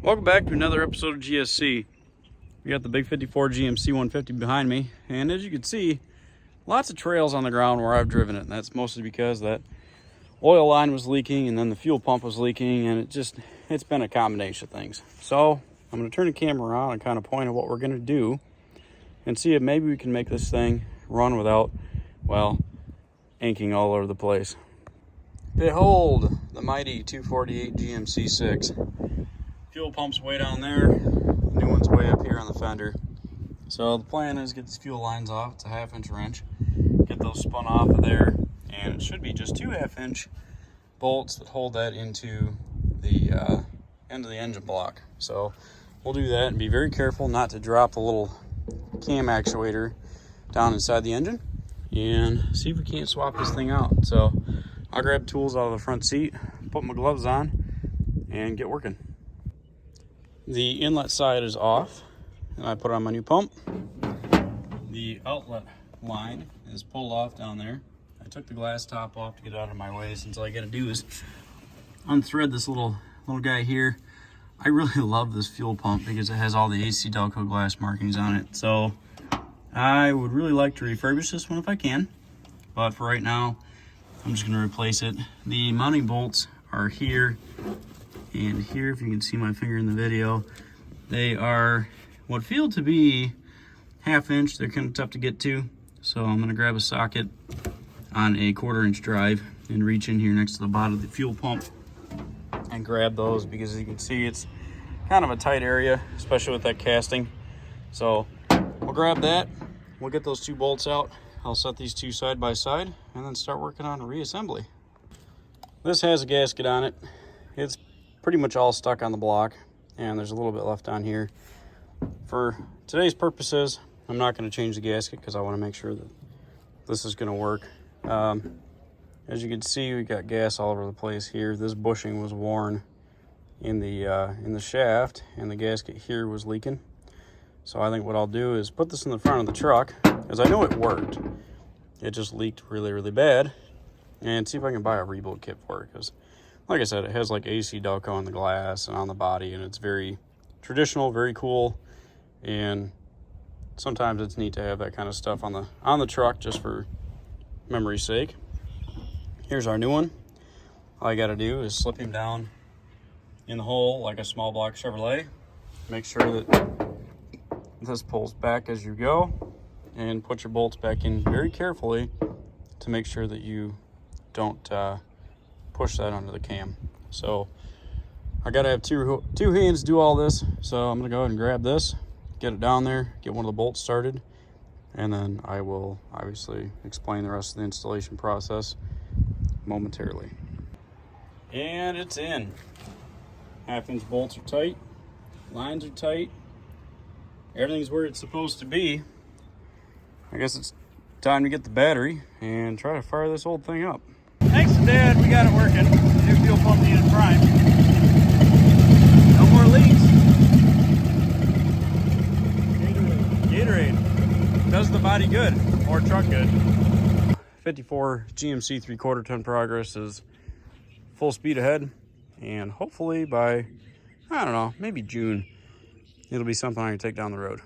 Welcome back to another episode of GSC. We got the big 54 GMC 150 behind me, and as you can see, lots of trails on the ground where I've driven it, and that's mostly because that oil line was leaking and then the fuel pump was leaking, and it's been a combination of things. So I'm going to turn the camera around and kind of point at what we're going to do and see if maybe we can make this thing run without, well, inking all over the place. Behold the mighty 248 GMC 6. Fuel pump's way down there, the new one's way up here on the fender. So the plan is get these fuel lines off. It's a 1/2-inch wrench. Get those spun off of there, and it should be just 2 1/2-inch bolts that hold that into the end of the engine block. So we'll do that and be very careful not to drop the little cam actuator down inside the engine and see if we can't swap this thing out. So I'll grab tools out of the front seat, put my gloves on, and get working. The inlet side is off, and I put on my new pump. The outlet line is pulled off down there. I took the glass top off to get it out of my way, since all I gotta do is unthread this little guy here. I really love this fuel pump because it has all the AC Delco glass markings on it. So I would really like to refurbish this one if I can, but for right now, I'm just gonna replace it. The mounting bolts are here and here. If you can see my finger in the video, they are what feel to be 1/2-inch. They're kind of tough to get to, so I'm going to grab a socket on a 1/4-inch drive and reach in here next to the bottom of the fuel pump and grab those, because as you can see, it's kind of a tight area, especially with that casting. So we'll grab that, we'll get those 2 bolts out. I'll set these 2 side by side and then start working on reassembly. This has a gasket on it. It's pretty much all stuck on the block, and there's a little bit left on here. For today's purposes, I'm not going to change the gasket because I want to make sure that this is going to work. As you can see, we got gas all over the place here. This bushing was worn in the shaft, and the gasket here was leaking. So I think what I'll do is put this in the front of the truck, as I know it worked. It just leaked really, really bad, and see if I can buy a rebuild kit for it, because like I said, it has like AC Delco on the glass and on the body, and it's very traditional, very cool, and sometimes it's neat to have that kind of stuff on the truck just for memory's sake. Here's our new one. All I got to do is slip him down in the hole like a small block Chevrolet. Make sure that this pulls back as you go, and put your bolts back in very carefully to make sure that you don't push that under the cam. So I gotta have two hands to do all this, so I'm gonna go ahead and grab this, get it down there, get one of the bolts started, and then I will obviously explain the rest of the installation process momentarily. And it's in. 1/2-inch bolts are tight, lines are tight, everything's where it's supposed to be. I guess it's time to get the battery and try to fire this old thing up. Thanks to Dad, we got it working. New fuel pump needed prime. No more leaks. Gatorade. Does the body good, or truck good. 54 GMC 3/4 ton Progress is full speed ahead, and hopefully by, I don't know, maybe June, it'll be something I can take down the road.